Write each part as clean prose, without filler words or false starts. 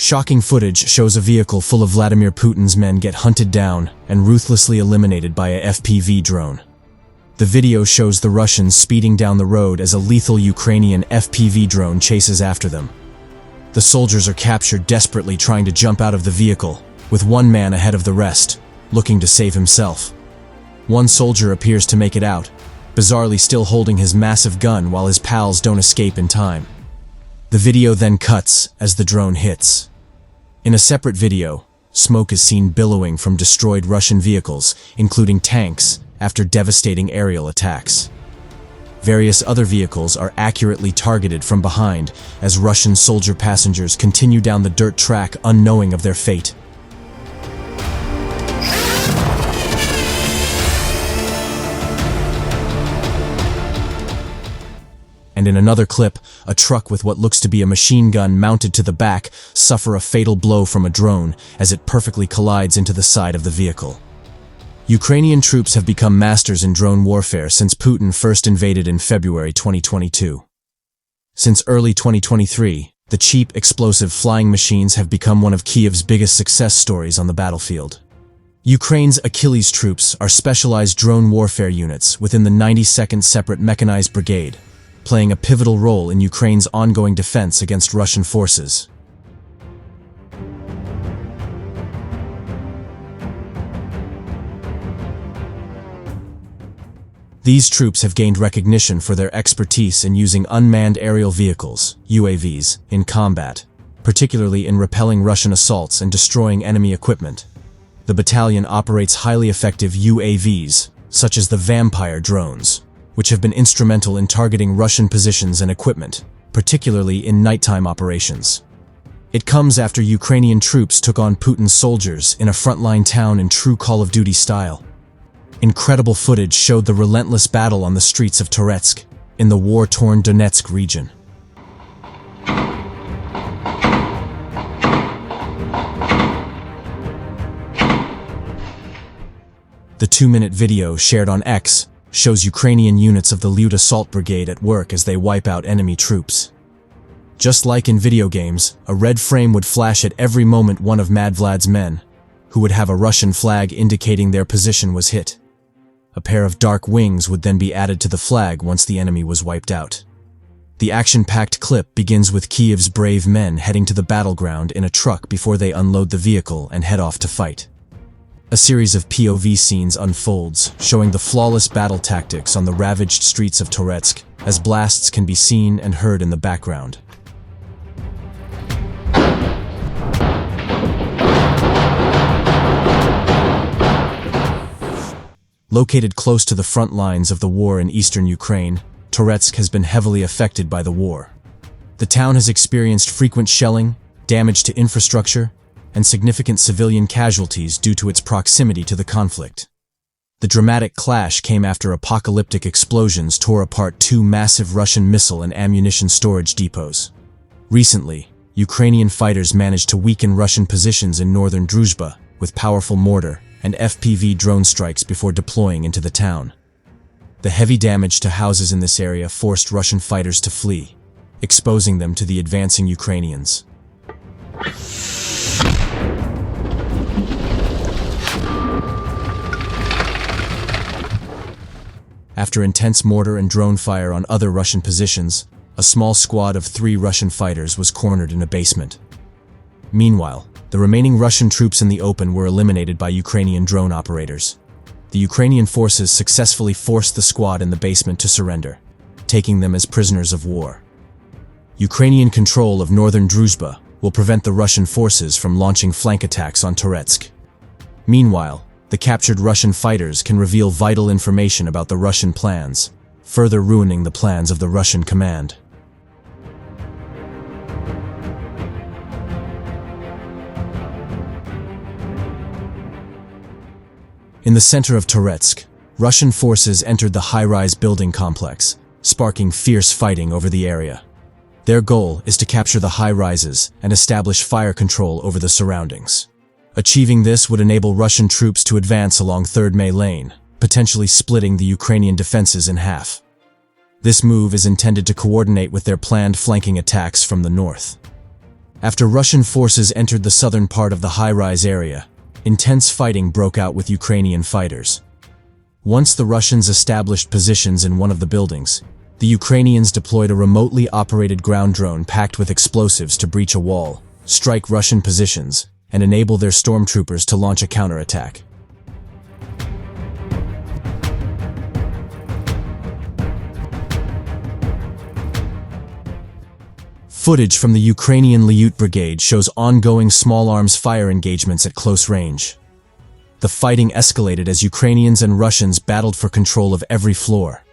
Shocking footage shows a vehicle full of Vladimir Putin's men get hunted down and ruthlessly eliminated by a FPV drone. The video shows the Russians speeding down the road as a lethal Ukrainian FPV drone chases after them. The soldiers are captured desperately trying to jump out of the vehicle, with one man ahead of the rest, looking to save himself. One soldier appears to make it out, bizarrely still holding his massive gun while his pals don't escape in time. The video then cuts as the drone hits. In a separate video, smoke is seen billowing from destroyed Russian vehicles, including tanks, after devastating aerial attacks. Various other vehicles are accurately targeted from behind as Russian soldier passengers continue down the dirt track unknowing of their fate. And in another clip, a truck with what looks to be a machine gun mounted to the back suffer a fatal blow from a drone as it perfectly collides into the side of the vehicle. Ukrainian troops have become masters in drone warfare since Putin first invaded in February 2022. Since early 2023, the cheap, explosive flying machines have become one of Kyiv's biggest success stories on the battlefield. Ukraine's Achilles troops are specialized drone warfare units within the 92nd Separate Mechanized Brigade, playing a pivotal role in Ukraine's ongoing defense against Russian forces. These troops have gained recognition for their expertise in using unmanned aerial vehicles, UAVs, in combat, particularly in repelling Russian assaults and destroying enemy equipment. The battalion operates highly effective UAVs, such as the Vampire drones, which have been instrumental in targeting Russian positions and equipment, particularly in nighttime operations. It comes after Ukrainian troops took on Putin's soldiers in a frontline town in true Call of Duty style. Incredible footage showed the relentless battle on the streets of Toretsk, in the war-torn Donetsk region. The 2-minute video shared on X shows Ukrainian units of the Lyud Assault Brigade at work as they wipe out enemy troops. Just like in video games, a red frame would flash at every moment one of Mad Vlad's men, who would have a Russian flag indicating their position was hit. A pair of dark wings would then be added to the flag once the enemy was wiped out. The action-packed clip begins with Kyiv's brave men heading to the battleground in a truck before they unload the vehicle and head off to fight. A series of POV scenes unfolds, showing the flawless battle tactics on the ravaged streets of Toretsk, as blasts can be seen and heard in the background. Located close to the front lines of the war in eastern Ukraine, Toretsk has been heavily affected by the war. The town has experienced frequent shelling, damage to infrastructure, and significant civilian casualties due to its proximity to the conflict. The dramatic clash came after apocalyptic explosions tore apart 2 massive Russian missile and ammunition storage depots. Recently, Ukrainian fighters managed to weaken Russian positions in northern Druzhba with powerful mortar and FPV drone strikes before deploying into the town. The heavy damage to houses in this area forced Russian fighters to flee, exposing them to the advancing Ukrainians. After intense mortar and drone fire on other Russian positions, a small squad of 3 Russian fighters was cornered in a basement. Meanwhile, the remaining Russian troops in the open were eliminated by Ukrainian drone operators. The Ukrainian forces successfully forced the squad in the basement to surrender, taking them as prisoners of war. Ukrainian control of northern Druzhba will prevent the Russian forces from launching flank attacks on Toretsk. Meanwhile, the captured Russian fighters can reveal vital information about the Russian plans, further ruining the plans of the Russian command. In the center of Toretsk, Russian forces entered the high-rise building complex, sparking fierce fighting over the area. Their goal is to capture the high-rises and establish fire control over the surroundings. Achieving this would enable Russian troops to advance along 3rd May Lane, potentially splitting the Ukrainian defenses in half. This move is intended to coordinate with their planned flanking attacks from the north. After Russian forces entered the southern part of the high-rise area, intense fighting broke out with Ukrainian fighters. Once the Russians established positions in one of the buildings, the Ukrainians deployed a remotely operated ground drone packed with explosives to breach a wall, strike Russian positions, and enable their stormtroopers to launch a counterattack. Footage from the Ukrainian Lyut Brigade shows ongoing small arms fire engagements at close range. The fighting escalated as Ukrainians and Russians battled for control of every floor.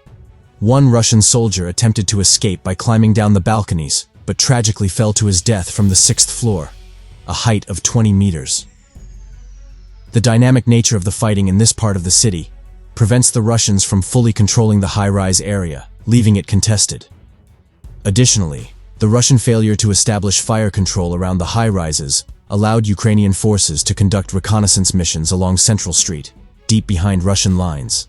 One Russian soldier attempted to escape by climbing down the balconies, but tragically fell to his death from the 6th floor, a height of 20 meters. The dynamic nature of the fighting in this part of the city prevents the Russians from fully controlling the high-rise area, leaving it contested. Additionally, the Russian failure to establish fire control around the high-rises allowed Ukrainian forces to conduct reconnaissance missions along Central Street, deep behind Russian lines.